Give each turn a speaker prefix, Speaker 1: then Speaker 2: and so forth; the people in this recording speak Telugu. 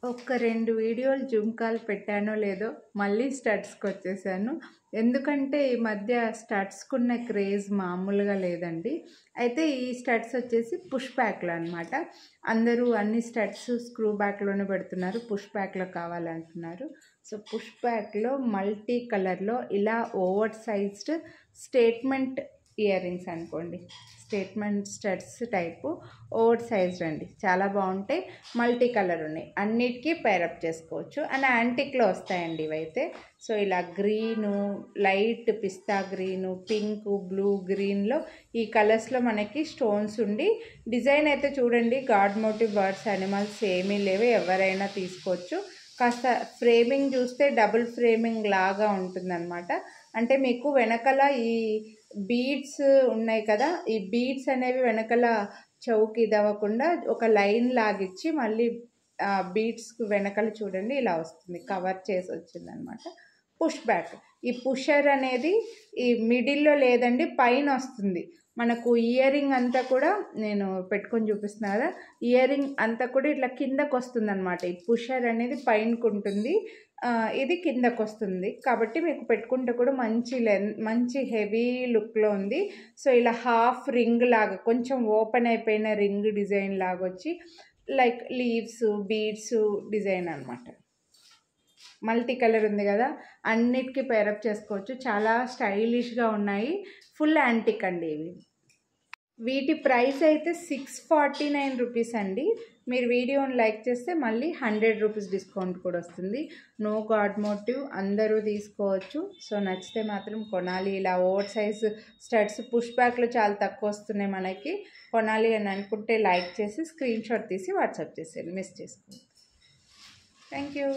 Speaker 1: ఒక 2 వీడియోలు జూమ్ కాల్ పెట్టానో లేదో మళ్ళీ స్టడ్స్‌కొచ్చేసాను. ఎందుకంటే ఈ మధ్య స్టడ్స్‌కున్న క్రేజ్ మామూలుగా లేదండి. అయితే ఈ స్టడ్స్ వచ్చేసి పుష్ బ్యాక్‌లో అనమాట. అందరూ అన్ని స్టడ్స్ స్క్రూ బ్యాక్‌లోనే పెడుతున్నారు. పుష్ బ్యాక్‌లో కావాలంటున్నారు. సో, పుష్ బ్యాక్‌లో మల్టీ కలర్‌లో ఇలా over sized statement ear rings అనుకోండి. Statement studs type over sized అండి. చాలా బాగుంటాయి. మల్టీ కలర్ ఉన్నాయి. అన్నిటికీ పేరప్ చేసుకోవచ్చు. అండ్ యాంటిక్లో వస్తాయండి ఇవైతే. సో ఇలా గ్రీను, లైట్ పిస్తా గ్రీను, పింక్, బ్లూ, గ్రీన్లో ఈ కలర్స్లో మనకి స్టోన్స్ ఉండి డిజైన్ అయితే చూడండి. గాడ్ మోటివ్, బర్డ్స్, యానిమల్స్ ఏమీ లేవు. ఎవరైనా తీసుకోవచ్చు. కాస్త ఫ్రేమింగ్ చూస్తే డబుల్ ఫ్రేమింగ్ లాగా ఉంటుందన్నమాట. అంటే మీకు వెనకల ఈ బీడ్స్ ఉన్నాయి కదా, ఈ బీడ్స్ అనేవి వెనకల చౌకి ఇదవ్వకుండా ఒక లైన్ లాగిచ్చి మళ్ళీ బీడ్స్ వెనకాల చూడండి ఇలా వస్తుంది, కవర్ చేసి వచ్చింది అనమాట. పుష్ బ్యాక్, ఈ పుషర్ అనేది ఈ మిడిల్లో లేదండి, పైన వస్తుంది మనకు. ఇయర్ రింగ్ అంతా కూడా నేను పెట్టుకొని చూపిస్తున్నా కదా, ఇయర్ రింగ్ అంతా కూడా ఇట్లా కిందకు వస్తుంది అనమాట. ఈ పుషర్ అనేది పైనకు ఉంటుంది, ఇది కిందకు వస్తుంది. కాబట్టి మీకు పెట్టుకుంటే కూడా మంచి హెవీ లుక్లో ఉంది. సో ఇలా హాఫ్ రింగ్ లాగా కొంచెం ఓపెన్ అయిపోయిన రింగ్ డిజైన్ లాగా వచ్చి లైక్ లీవ్స్, బీడ్స్ డిజైన్ అనమాట. మల్టీ కలర్ ఉంది కదా, అన్నిటికీ పేరప్ చేసుకోవచ్చు. చాలా స్టైలిష్గా ఉన్నాయి. ఫుల్ యాంటిక్ అండి ఇవి. వీటి ప్రైస్ అయితే 649 రూపీస్ అండి. మీరు వీడియోని లైక్ చేస్తే మళ్ళీ 100 రూపీస్ డిస్కౌంట్ కూడా వస్తుంది. నో గాడ్ మోటివ్, అందరూ తీసుకోవచ్చు. సో నచ్చితే మాత్రం కొనాలి. ఇలా ఓవర్ సైజ్ స్టడ్స్ పుష్ బ్యాక్లో చాలా తక్కువ వస్తున్నాయి మనకి. కొనాలి అని అనుకుంటే లైక్ చేసి స్క్రీన్ షాట్ తీసి వాట్సాప్ చేసేయండి, మిస్ చేసుకోండి. Thank you.